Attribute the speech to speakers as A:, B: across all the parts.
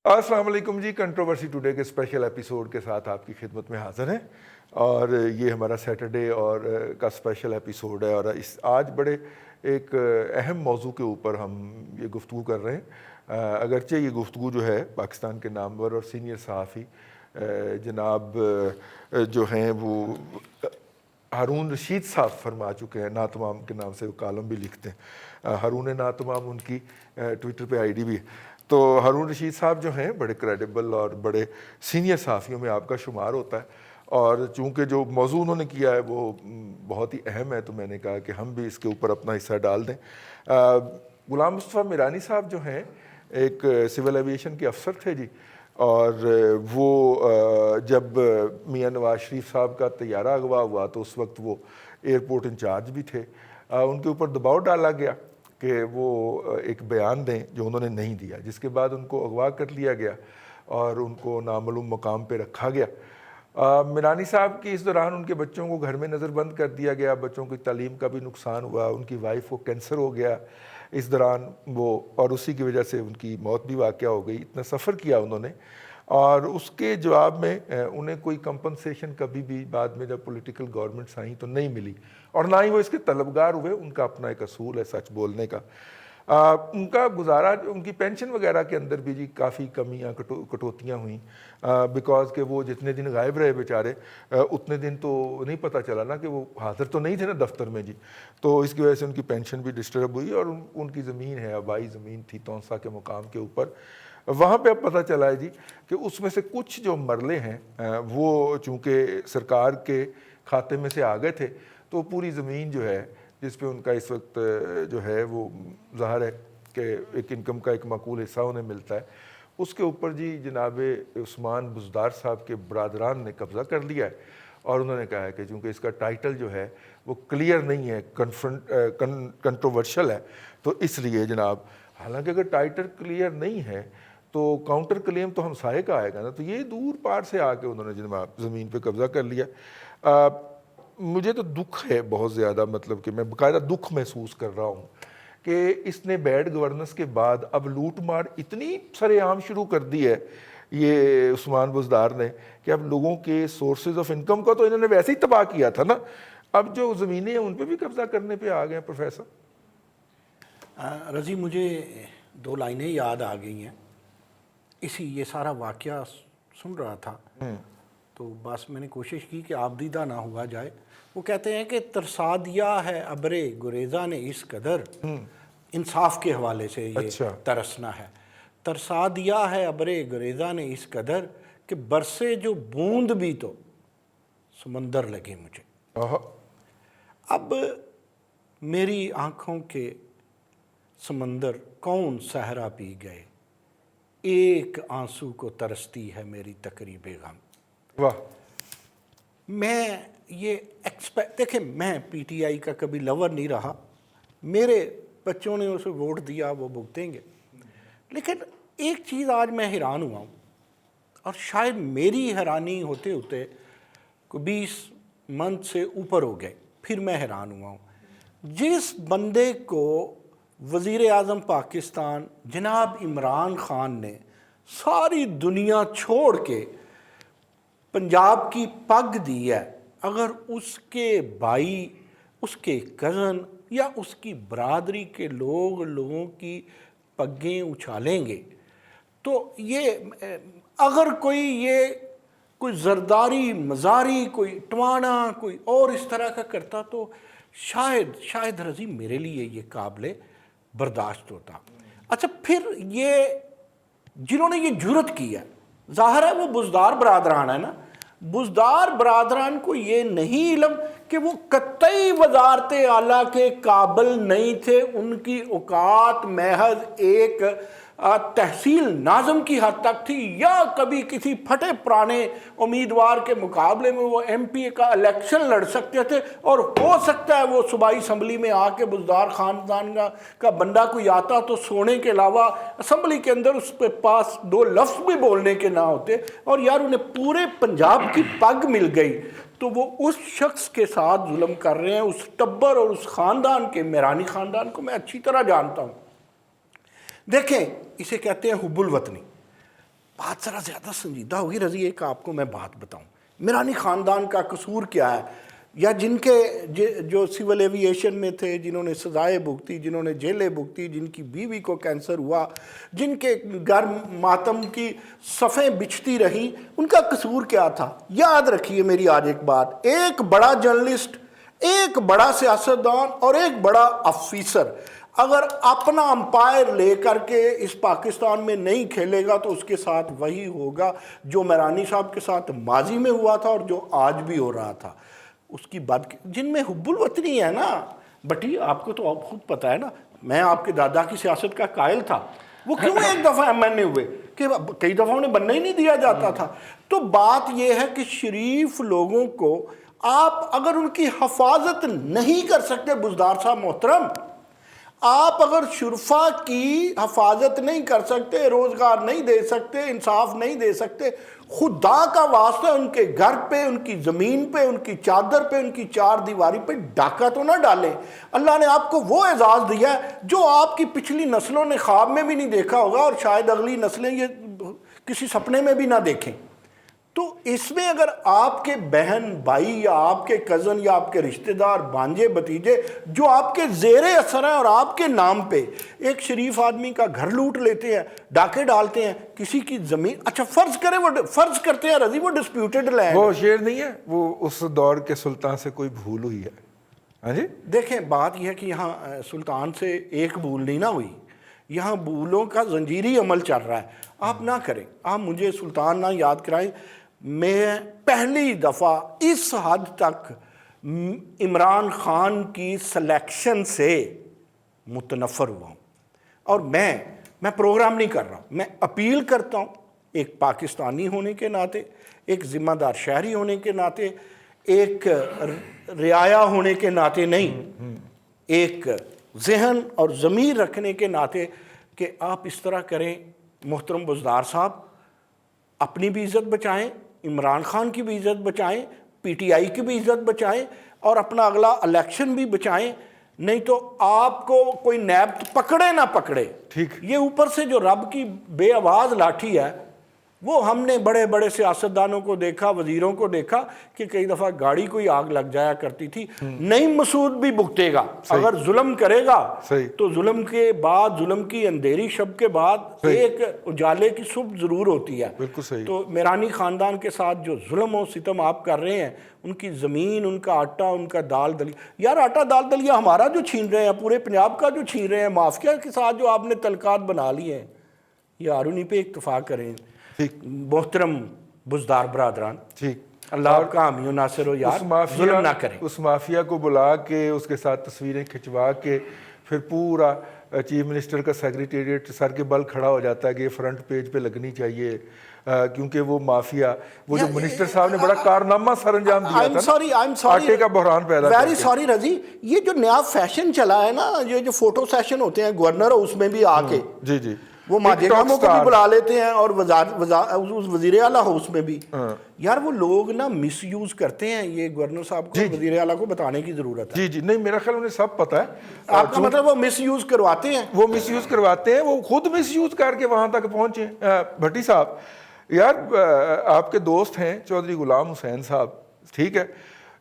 A: السلام علیکم جی، controversy today کے اسپیشل ایپیسوڈ کے ساتھ آپ کی خدمت میں حاضر ہیں، اور یہ ہمارا سیٹرڈے اور کا اسپیشل ایپیسوڈ ہے، اور آج بڑے ایک اہم موضوع کے اوپر ہم یہ گفتگو کر رہے ہیں۔ اگرچہ یہ گفتگو جو ہے پاکستان کے نامور اور سینئر صحافی جناب جو ہیں وہ ہارون رشید صاحب فرما چکے ہیں، ناتمام کے نام سے وہ کالم بھی لکھتے ہیں، ہارون ناتمام ان کی ٹویٹر پہ آئی ڈی بھی ہے۔ تو ہارون رشید صاحب جو ہیں بڑے کریڈیبل اور بڑے سینئر صحافیوں میں آپ کا شمار ہوتا ہے، اور چونکہ جو موضوع انہوں نے کیا ہے وہ بہت ہی اہم ہے، تو میں نے کہا کہ ہم بھی اس کے اوپر اپنا حصہ ڈال دیں۔ غلام مصطفیٰ میرانی صاحب جو ہیں ایک سول ایویشن کے افسر تھے جی، اور وہ جب میاں نواز شریف صاحب کا طیارہ اغوا ہوا تو اس وقت وہ ایئرپورٹ انچارج بھی تھے۔ ان کے اوپر دباؤ ڈالا گیا کہ وہ ایک بیان دیں جو انہوں نے نہیں دیا، جس کے بعد ان کو اغوا کر لیا گیا اور ان کو نامعلوم مقام پہ رکھا گیا۔ میرانی صاحب کی اس دوران ان کے بچوں کو گھر میں نظر بند کر دیا گیا، بچوں کی تعلیم کا بھی نقصان ہوا، ان کی وائف کو کینسر ہو گیا اس دوران وہ، اور اسی کی وجہ سے ان کی موت بھی واقع ہو گئی۔ اتنا سفر کیا انہوں نے، اور اس کے جواب میں انہیں کوئی کمپنسیشن کبھی بھی بعد میں جب پولیٹیکل گورنمنٹس آئیں تو نہیں ملی، اور نہ ہی وہ اس کے طلبگار ہوئے۔ ان کا اپنا ایک اصول ہے سچ بولنے کا۔ ان کا گزارا، ان کی پینشن وغیرہ کے اندر بھی جی کافی کمیاں کٹوتیاں ہوئیں، بیکاز کہ وہ جتنے دن غائب رہے بیچارے اتنے دن تو نہیں پتہ چلا نا کہ وہ حاضر تو نہیں تھے نا دفتر میں جی، تو اس کی وجہ سے ان کی پینشن بھی ڈسٹرب ہوئی، اور ان کی زمین ہے، آبائی زمین تھی تونسا کے مقام کے اوپر، وہاں پہ اب پتہ چلا ہے جی کہ اس میں سے کچھ جو مرلے ہیں وہ چونکہ سرکار کے کھاتے میں سے آ گئے تھے، تو پوری زمین جو ہے جس پہ ان کا اس وقت جو ہے وہ ظاہر ہے کہ ایک انکم کا ایک معقول حصہ انہیں ملتا ہے، اس کے اوپر جی جناب عثمان بزدار صاحب کے برادران نے قبضہ کر لیا ہے، اور انہوں نے کہا ہے کہ چونکہ اس کا ٹائٹل جو ہے وہ کلیئر نہیں ہے، کنٹروورشل ہے، تو اس لیے جناب، حالانکہ اگر ٹائٹل کلیئر نہیں ہے تو کاؤنٹر کلیم تو ہمسائے کا آئے گا نا، تو یہ دور پار سے آ کے انہوں نے جناب زمین پہ قبضہ کر لیا۔ مجھے تو دکھ ہے بہت زیادہ، مطلب کہ میں باقاعدہ دکھ محسوس کر رہا ہوں کہ اس نے بیڈ گورننس کے بعد اب لوٹ مار اتنی سرے عام شروع کر دی ہے یہ عثمان بزدار نے، کہ اب لوگوں کے سورسز آف انکم کا تو انہوں نے ویسے ہی تباہ کیا تھا نا، اب جو زمینیں ہیں ان پہ بھی قبضہ کرنے پہ آ گئے ہیں پروفیسر۔
B: رضی، مجھے دو لائنیں یاد آ گئی ہیں، یہ سارا واقعہ سن رہا تھا تو بس میں نے کوشش کی کہ آبدیدہ نہ ہوا جائے۔ وہ کہتے ہیں کہ ترسا دیا ہے ابر گریزہ نے اس قدر، انصاف کے حوالے سے یہ ترسنا ہے، ترسا دیا ہے ابر گریزہ نے اس قدر کہ برسے جو بوند بھی تو سمندر لگے مجھے۔ اب میری آنکھوں کے سمندر کون صحرا پی گئے، ایک آنسو کو ترستی ہے میری تقریب غم۔
A: واہ!
B: میں یہ دیکھیں، میں پی ٹی آئی کا کبھی لور نہیں رہا، میرے بچوں نے اسے ووٹ دیا، وہ بھگتیں گے، لیکن ایک چیز آج میں حیران ہوا ہوں، اور شاید میری حیرانی ہوتے ہوتے 20 منتھ سے اوپر ہو گئے، پھر میں حیران ہوا ہوں۔ جس بندے کو وزیر اعظم پاکستان جناب عمران خان نے ساری دنیا چھوڑ کے پنجاب کی پگ دی ہے، اگر اس کے بھائی، اس کے کزن یا اس کی برادری کے لوگوں کی پگیں اچھالیں گے، تو یہ اگر کوئی زرداری مزاری، کوئی ٹوانا، کوئی اور اس طرح کا کرتا تو شاید رضی میرے لیے یہ قابل برداشت ہوتا۔ اچھا، پھر یہ جنہوں نے یہ جرت کی ہے، ظاہر ہے وہ بزدار برادران ہے نا، بزدار برادران کو یہ نہیں علم کہ وہ قطعی وزارت اعلیٰ کے قابل نہیں تھے، ان کی اوقات محض ایک تحصیل ناظم کی حد تک تھی، یا کبھی کسی پھٹے پرانے امیدوار کے مقابلے میں وہ ایم پی اے کا الیکشن لڑ سکتے تھے، اور ہو سکتا ہے وہ صوبائی اسمبلی میں آ کے بزدار خاندان کا بندہ کوئی آتا تو سونے کے علاوہ اسمبلی کے اندر اس کے پاس 2 لفظ بھی بولنے کے نہ ہوتے، اور یار انہیں پورے پنجاب کی پگ مل گئی، تو وہ اس شخص کے ساتھ ظلم کر رہے ہیں، اس ٹبر اور اس خاندان کے، میرانی خاندان کو میں اچھی طرح جانتا ہوں۔ دیکھیں، اسے کہتے ہیں حب الوطنی۔ بات ذرا زیادہ سنجیدہ ہوگی رضی. ایک آپ کو میں بات بتاؤں, میرانی خاندان کا قصور کیا ہے, یا جن کے جو سول ایوییشن میں تھے, جنہوں نے سزائیں بھگتی, جنہوں نے جیلیں بھگتی, جن کی بیوی کو کینسر ہوا, جن کے گھر ماتم کی صفیں بچھتی رہیں, ان کا قصور کیا تھا؟ یاد رکھیے میری آج ایک بات, ایک بڑا جرنلسٹ, ایک بڑا سیاستدان اور ایک بڑا افیسر اگر اپنا امپائر لے کر کے اس پاکستان میں نہیں کھیلے گا تو اس کے ساتھ وہی ہوگا جو میرانی صاحب کے ساتھ ماضی میں ہوا تھا اور جو آج بھی ہو رہا تھا. اس کی جن میں حب الوطنی ہے نا بٹی, آپ کو تو خود پتہ ہے نا, میں آپ کے دادا کی سیاست کا قائل تھا, وہ کیوں ایک دفعہ MN ہوئے کہ کئی دفعہ انہیں بننے ہی نہیں دیا جاتا تھا. تو بات یہ ہے کہ شریف لوگوں کو آپ اگر ان کی حفاظت نہیں کر سکتے, بزدار صاحب محترم, آپ اگر شرفا کی حفاظت نہیں کر سکتے, روزگار نہیں دے سکتے, انصاف نہیں دے سکتے, خدا کا واسطہ ان کے گھر پہ, ان کی زمین پہ, ان کی چادر پہ, ان کی چار دیواری پہ ڈاکہ تو نہ ڈالیں. اللہ نے آپ کو وہ اعزاز دیا ہے جو آپ کی پچھلی نسلوں نے خواب میں بھی نہیں دیکھا ہوگا, اور شاید اگلی نسلیں یہ کسی سپنے میں بھی نہ دیکھیں. تو اس میں اگر آپ کے بہن بھائی یا آپ کے کزن یا آپ کے رشتہ دار بھانجے بھتیجے جو آپ کے زیر اثر ہیں اور آپ کے نام پہ ایک شریف آدمی کا گھر لوٹ لیتے ہیں, ڈاکے ڈالتے ہیں, کسی کی زمین, اچھا فرض کرتے ہیں رضی وہ ڈسپیوٹڈ لینڈ,
A: وہ شعر نہیں ہے, وہ اس دور کے سلطان سے کوئی بھول ہوئی ہے. ہاں جی,
B: دیکھیں بات یہ ہے کہ یہاں سلطان سے ایک بھول نہیں نہ ہوئی, یہاں بھولوں کا زنجیری عمل چل رہا ہے. آپ نہ کریں, آپ مجھے سلطان نہ یاد کرائیں. میں پہلی دفعہ اس حد تک عمران خان کی سلیکشن سے متنفر ہوا ہوں, اور میں پروگرام نہیں کر رہا, میں اپیل کرتا ہوں ایک پاکستانی ہونے کے ناطے, ایک ذمہ دار شہری ہونے کے ناطے, ایک رعایا ہونے کے ناطے نہیں, ایک ذہن اور ضمیر رکھنے کے ناطے, کہ آپ اس طرح کریں. محترم بزدار صاحب, اپنی بھی عزت بچائیں, عمران خان کی بھی عزت بچائیں, PTI کی بھی عزت بچائیں, اور اپنا اگلا الیکشن بھی بچائیں. نہیں تو آپ کو کوئی نیب پکڑے نہ پکڑے,
A: ٹھیک,
B: یہ اوپر سے جو رب کی بے آواز لاٹھی ہے, وہ ہم نے بڑے بڑے سیاستدانوں کو دیکھا, وزیروں کو دیکھا کہ کئی دفعہ گاڑی کوئی آگ لگ جایا کرتی تھی. نعیم مسعود بھی بھگتے گا اگر ظلم کرے گا, تو ظلم کے بعد, ظلم کی اندھیری شب کے بعد ایک اجالے کی صبح ضرور ہوتی ہے.
A: بالکل صحیح.
B: تو میرانی خاندان کے ساتھ جو ظلم و ستم آپ کر رہے ہیں, ان کی زمین, ان کا آٹا, ان کا دال دلیا, یار آٹا دال دلیا ہمارا جو چھین رہے ہیں, پورے پنجاب کا جو چھین رہے ہیں, مافیا کے ساتھ جو آپ نے تعلقات بنا لی ہیں, یار انہیں پہ اکتفا کریں. محترم بزدار برادران,
A: ٹھیک,
B: اللہ آپ کا حامی و ناصر ہو یار, ظلم نہ کریں.
A: اس مافیا کو بلا کے, اس کے ساتھ تصویریں کھنچوا کے, پھر پورا چیف منسٹر کا سیکریٹریٹ سر کے بل کھڑا ہو جاتا ہے کہ یہ فرنٹ پیج پہ لگنی چاہیے, کیونکہ وہ مافیا, وہ جو منسٹر صاحب نے بڑا کارنامہ سر انجام دیا تھا, آٹے کا بحران پیدا کر کے.
B: ویری سوری رضی, یہ جو نیا فیشن چلا ہے نا, یہ جو فوٹو سیشن ہوتے ہیں گورنر ہاؤس میں بھی آ کے,
A: جی جی,
B: وہ ماجیگاموں کو بھی بلا لیتے ہیں, اور وزیر اعلیٰ ہاؤس میں بھی. یار وہ لوگ نا مس یوز کرتے ہیں, یہ گورنر صاحب کو, وزیر اعلیٰ کو بتانے کی ضرورت ہے.
A: جی جی, نہیں میرا خیال انہیں سب پتہ ہے.
B: آپ کا مطلب وہ مس یوز کرواتے ہیں,
A: وہ مس یوز کرواتے ہیں, وہ خود مس یوز کر کے وہاں تک پہنچے. بھٹی صاحب یار آپ کے دوست ہیں چودھری غلام حسین صاحب, ٹھیک ہے,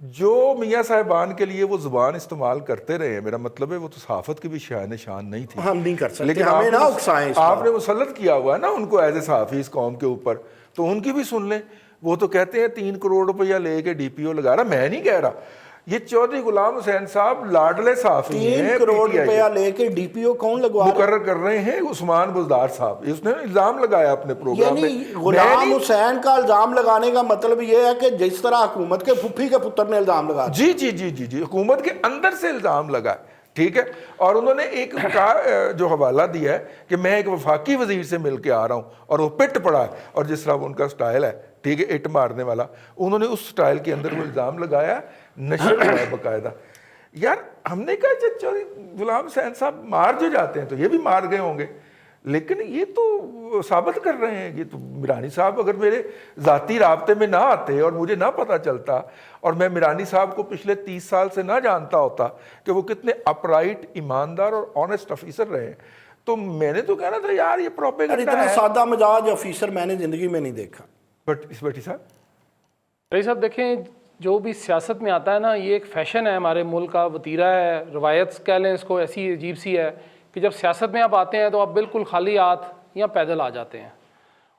A: جو میاں صاحبان کے لیے وہ زبان استعمال کرتے رہے ہیں, میرا مطلب ہے وہ تو صحافت کی بھی شان نہیں تھی.
B: ہم نہیں کر سکتے,
A: لیکن
B: ہمیں نہ اکسائیں.
A: آپ نے مسلط کیا ہوا ہے نا ان کو ایز اے صحافی اس قوم کے اوپر, تو ان کی بھی سن لیں. وہ تو کہتے ہیں 3 کروڑ روپیہ لے کے DPO لگا رہا, میں نہیں کہہ رہا. یہ چودھری غلام حسین صاحب لاڈلے صحافی ہیں.
B: 3 کروڑ روپیہ لے کے DPO کون لگوا
A: مقرر کر رہے ہیں عثمان بزدار صاحب. اس نے الزام لگایا اپنے پروگرام میں.
B: غلام حسین کا الزام لگانے کا مطلب یہ ہے کہ جس طرح حکومت کے پھپھی کے پتر نے الزام لگا,
A: جی جی جی جی جی, حکومت کے اندر سے الزام لگا, ٹھیک ہے. اور انہوں نے ایک جو حوالہ دیا ہے کہ میں ایک وفاقی وزیر سے مل کے آ رہا ہوں, اور وہ پٹ پڑا ہے, اور جس طرح ان کا سٹائل ہے, ٹھیک ہے, اٹ مارنے والا, انہوں نے اس سٹائل کے اندر وہ الزام لگایا, نشر ہوا ہے باقاعدہ. یار ہم نے کہا چودھری غلام حسین صاحب مار جو جاتے ہیں تو یہ بھی مار گئے ہوں گے, لیکن یہ تو ثابت کر رہے ہیں. یہ تو میرانی صاحب اگر میرے ذاتی رابطے میں نہ آتے اور مجھے نہ پتہ چلتا, اور میں میرانی صاحب کو پچھلے 30 سال سے نہ جانتا ہوتا کہ وہ کتنے اپرائٹ, ایماندار اور آنیسٹ افیسر رہے ہیں, تو میں نے تو کہنا تھا یار یہ
B: اور
A: پروپیگنڈا
B: اتنا
A: ہے.
B: سادہ مزاج آفیسر میں نے زندگی میں نہیں دیکھا.
A: بٹی صاحب
C: رئیس صاحب دیکھیں جو بھی سیاست میں آتا ہے نا یہ ایک فیشن ہے ہمارے ملک کا, وتیرہ ہے, روایت کہہ لیں اس کو, ایسی عجیب سی ہے کہ جب سیاست میں آپ آتے ہیں تو آپ بالکل خالی ہاتھ یا پیدل آ جاتے ہیں.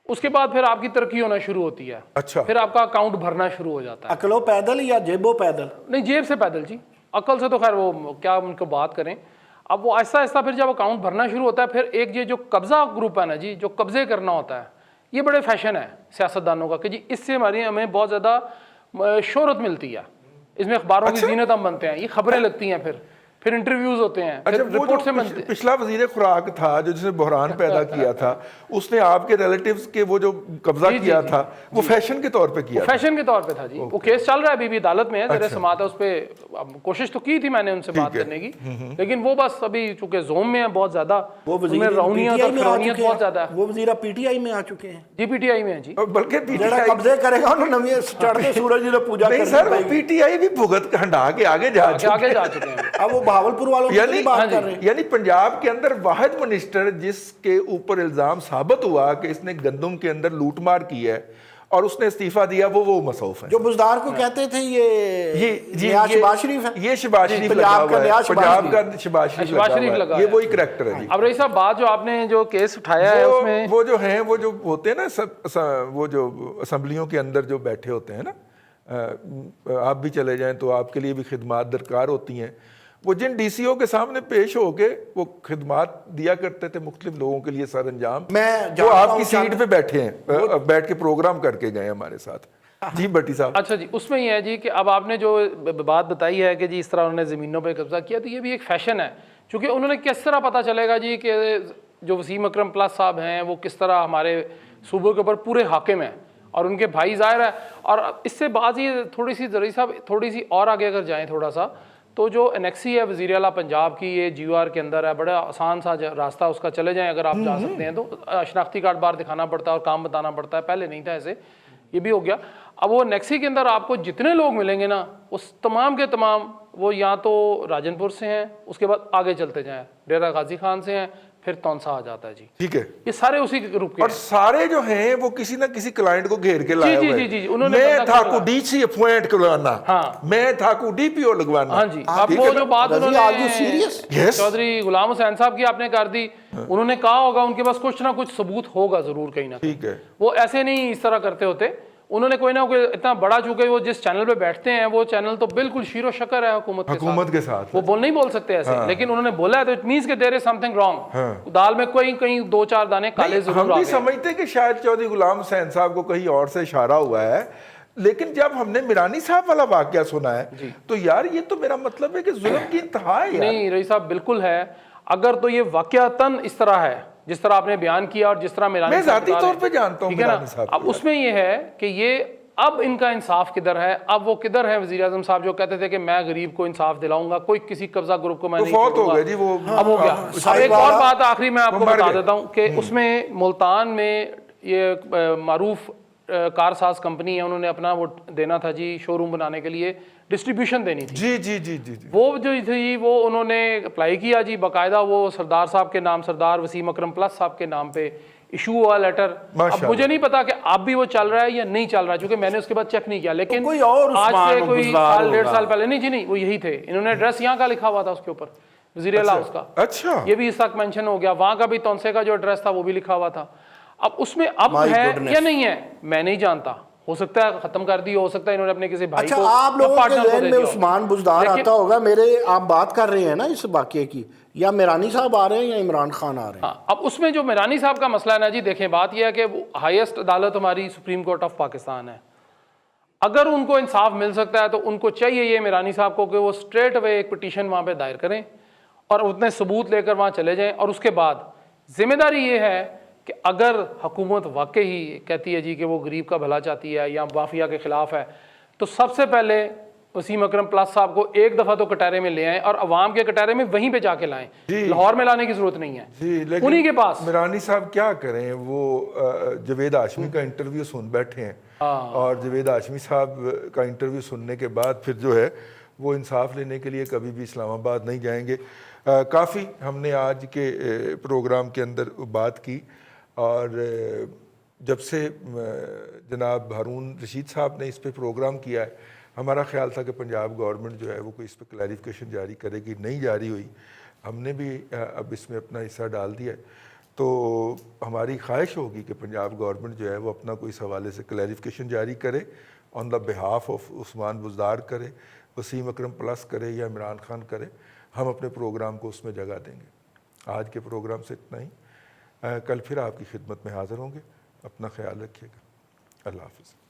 C: اس کے بعد پھر آپ کی ترقی ہونا شروع ہوتی ہے.
A: اچھا,
C: پھر آپ کا اکاؤنٹ بھرنا شروع ہو جاتا ہے.
B: عقل و پیدل یا جیب و پیدل؟
C: نہیں, جیب سے پیدل جی. عقل سے تو خیر وہ کیا ان کو بات کریں. اب وہ آہستہ آہستہ پھر جب اکاؤنٹ بھرنا شروع ہوتا ہے پھر ایک یہ جو قبضہ گروپ ہے نا جی, جو قبضے کرنا ہوتا ہے, یہ بڑے فیشن ہے سیاستدانوں کا کہ جی اس سے ہمیں بہت زیادہ شہرت ملتی ہے, اس میں اخباروں کی زینت ہم بنتے ہیں, یہ خبریں لگتی ہیں, پھر انٹرویوز ہوتے ہیں, پھر رپورٹ سے بنتے ہیں.
A: پچھلا وزیر خوراک تھا جو جس نے بحران پیدا کیا تھا, اس نے آپ کے ریلیٹیوز کے وہ جو قبضہ کیا تھا وہ فیشن کے طور پہ کیا تھا.
C: فیشن کے طور پہ تھا جی. وہ کیس چل رہا ہے ابھی بھی عدالت میں ہے, زیر سماعت ہے اس پہ. کوشش تو کی تھی میں نے ان سے بات کرنے کی, لیکن وہ بس ابھی چونکہ زوم میں ہے بہت زیادہ,
B: وہ
C: ان میں رونیت اور فرونیت بہت زیادہ ہے.
B: وہ وزیر پی ٹی آئی میں آ چکے ہیں
C: جی, پی ٹی آئی میں ہے جی.
A: بلکہ
B: جڑا قبضے کرے گا انہوں نے چڑھتے سورج کی پوجا
A: نہیں سر, پی ٹی آئی بھی بھگت ہنڈا کے آگے جا
C: آگے جا چکے ہیں.
B: اب وہ بہاولپور والوں کی بات کر رہے ہیں.
A: یعنی پنجاب کے اندر واحد منسٹر جس کے اوپر الزام ثابت ہوا کہ اس نے گندم کے اندر لوٹ مار کی ہے اور اس نے استعفیٰ دیا, وہ مصوف ہے
B: جو بزدار کو کہتے تھے یہ شہباز شریف ہے.
A: یہ شہباز شریف لگا ہوا ہے, پنجاب کا شہباز شریف لگا ہوا ہے, یہ وہی کریکٹر ہے جی.
C: اب رئیس صاحب بات جو آپ نے جو کیس اٹھایا ہے اس میں
A: وہ جو ہیں وہ جو ہوتے ہیں نا وہ جو اسمبلیوں کے اندر جو بیٹھے ہوتے ہیں نا, آپ بھی چلے جائیں تو آپ کے لیے بھی خدمات درکار ہوتی ہیں. وہ جن ڈی سی او کے سامنے پیش ہو کے وہ خدمات دیا کرتے تھے مختلف لوگوں کے لیے سر انجام, وہ آپ کی سیٹ پہ بیٹھے ہیں, بیٹھ کے پروگرام کر کے گئے ہمارے ساتھ. جی بٹی صاحب.
C: اچھا جی, اس میں یہ ہے جی کہ اب آپ نے جو بات بتائی ہے کہ جی اس طرح انہوں نے زمینوں پہ قبضہ کیا, تو یہ بھی ایک فیشن ہے. چونکہ انہوں نے کس طرح پتہ چلے گا جی کہ جو وسیم اکرم پلس صاحب ہیں وہ کس طرح ہمارے صوبے کے اوپر پورے حاکم ہیں, اور ان کے بھائی ظاہر ہے. اور اس سے بعض یہ تھوڑی سی رئیس صاحب تھوڑی سی اور آگے اگر جائیں تھوڑا سا, تو جو انیکسی ہے وزیر اعلیٰ پنجاب کی, یہ جی او آر کے اندر ہے, بڑا آسان سا راستہ اس کا, چلے جائیں اگر آپ جا سکتے ہیں تو. شناختی کارڈ بار دکھانا پڑتا ہے اور کام بتانا پڑتا ہے, پہلے نہیں تھا ایسے, یہ بھی ہو گیا. اب وہ انیکسی کے اندر آپ کو جتنے لوگ ملیں گے نا اس تمام کے تمام وہ یا تو راجن پور سے ہیں, اس کے بعد آگے چلتے جائیں ڈیرہ غازی خان سے ہیں, پھر تونسا آ جاتا ہے جی.
A: ٹھیک ہے,
C: یہ سارے اسی گروپ کے
A: اور سارے جو ہیں وہ کسی نہ کسی کلائنٹ کو گھیر کے لائے ہوئے
C: جی, انہوں نے
A: میں تھا کو ڈی سی اپوائنٹ کروانا,
C: ہاں
A: میں تھا کو ڈی پی او لگوانا.
C: ہاں جی. اب وہ جو بات انہوں نے
A: Yes.
C: چودھری غلام حسین صاحب کی آپ نے کر دی, انہوں نے کہا ہوگا ان کے پاس کچھ نہ کچھ ثبوت ہوگا ضرور کہیں نہ کہیں.
A: ٹھیک ہے,
C: وہ ایسے نہیں اس طرح کرتے ہوتے, انہوں نے کوئی نہ کوئی اتنا بڑا, چونکہ وہ جس چینل پہ بیٹھتے ہیں وہ چینل تو بالکل شیر و شکر ہے حکومت
A: کے ساتھ,
C: وہ نہیں بول سکتے ایسے, لیکن انہوں نے بولا ہے تو اٹ مینس کہ دیر از سم تھنگ رانگ, دال میں کہیں دو چار دانے کالے ضرور آ گئے.
A: ہم بھی سمجھتے کہ شاید چودھری غلام حسین صاحب کو کہیں اور سے اشارہ ہوا ہے, لیکن جب ہم نے میرانی صاحب والا واقعہ سنا ہے تو یار یہ تو میرا مطلب ہے کہ ظلم کی انتہا ہے.
C: نہیں رئیس صاحب بالکل ہے, اگر تو یہ واقعتاً اس طرح ہے جس طرح آپ نے بیان کیا اور جس طرح
A: میں ذاتی طور پہ جانتا ہوں میرانی صاحب,
C: اب اس میں یہ ہے کہ یہ اب ان کا انصاف کدھر ہے, اب وہ کدھر ہے وزیر اعظم صاحب جو کہتے تھے کہ میں غریب کو انصاف دلاؤں گا, کوئی کسی قبضہ گروپ کو میں نہیں
A: فوت ہو گیا جی وہ,
C: اب ہو گیا. اب ایک اور بات آخری میں آپ کو بتا دیتا ہوں کہ اس میں ملتان میں یہ معروف کار ساز کمپنی ہے, انہوں نے اپنا وہ دینا تھا جی شو روم بنانے کے لیے, ڈسٹریبیوشن دینی تھی.
A: جی جی جی جی,
C: وہ جو تھی وہ انہوں نے اپلائی کیا جی باقاعدہ, وہ سردار صاحب کے نام, سردار وسیم اکرم پلس صاحب کے نام پہ ایشو ہوا لیٹر. اب مجھے نہیں پتا کہ اب بھی وہ چل رہا ہے یا نہیں چل رہا ہے, کیونکہ میں نے اس کے بعد چیک نہیں کیا, لیکن آج سے کوئی سال ڈیڑھ سال پہلے, نہیں جی نہیں, وہ یہی تھے, انہوں نے ایڈریس یہاں کا لکھا ہوا تھا اس کے اوپر, وزیر اعلیٰ ہاؤس کا.
A: اچھا,
C: یہ بھی اس وقت مینشن ہو گیا, وہاں کا بھی تونسے کا جو ایڈریس تھا وہ بھی لکھا ہوا تھا. اب اس میں اب ہے یا نہیں ہے میں نہیں جانتا, ہو سکتا ہے ختم کر دی, ہو سکتا ہے انہوں نے اپنے کسی بھائی کو.
B: اچھا, آپ لوگوں کے ذہن میں عثمان بزدار آتا ہوگا, میرے آپ بات کر رہے ہیں نا اس واقعے کی, یا میرانی صاحب آ رہے ہیں یا عمران خان آ رہے ہیں.
C: اب اس میں جو میرانی صاحب کا مسئلہ ہے نا جی, دیکھیں بات یہ ہے کہ ہائیسٹ عدالت ہماری سپریم کورٹ آف پاکستان ہے. اگر ان کو انصاف مل سکتا ہے تو ان کو چاہیے یہ میرانی صاحب کو کہ وہ اسٹریٹ اوے ایک پٹیشن وہاں پہ دائر کریں اور اتنے ثبوت لے کر وہاں چلے جائیں, اور اس کے بعد ذمہ داری یہ ہے کہ اگر حکومت واقعی کہتی ہے جی کہ وہ غریب کا بھلا چاہتی ہے یا مافیا کے خلاف ہے, تو سب سے پہلے وسیم اکرم پلس صاحب کو ایک دفعہ تو کٹہرے میں لے آئیں, اور عوام کے کٹہرے میں وہیں پہ جا کے لائیں, لاہور میں لانے کی ضرورت نہیں ہے. انہی کے پاس
A: میرانی صاحب کیا کریں, وہ جوید ہاشمی کا انٹرویو سن بیٹھے ہیں, اور جوید ہاشمی صاحب کا انٹرویو سننے کے بعد پھر جو ہے وہ انصاف لینے کے لیے کبھی بھی اسلام آباد نہیں جائیں گے۔ کافی ہم نے آج کے پروگرام کے اندر بات کی، اور جب سے جناب ہارون رشید صاحب نے اس پہ پروگرام کیا ہے، ہمارا خیال تھا کہ پنجاب گورنمنٹ جو ہے وہ کوئی اس پہ کلیریفیکیشن جاری کرے گی، نہیں جاری ہوئی۔ ہم نے بھی اب اس میں اپنا حصہ ڈال دیا ہے، تو ہماری خواہش ہوگی کہ پنجاب گورنمنٹ جو ہے وہ اپنا کوئی اس حوالے سے کلیریفیکیشن جاری کرے آن دا بہاف آف عثمان بزدار کرے، وسیم اکرم پلس کرے یا عمران خان کرے۔ ہم اپنے پروگرام کو اس میں جگہ دیں گے۔ آج کے پروگرام سے اتنا ہی، کل پھر آپ کی خدمت میں حاضر ہوں گے۔ اپنا خیال رکھیے گا۔ اللہ حافظ۔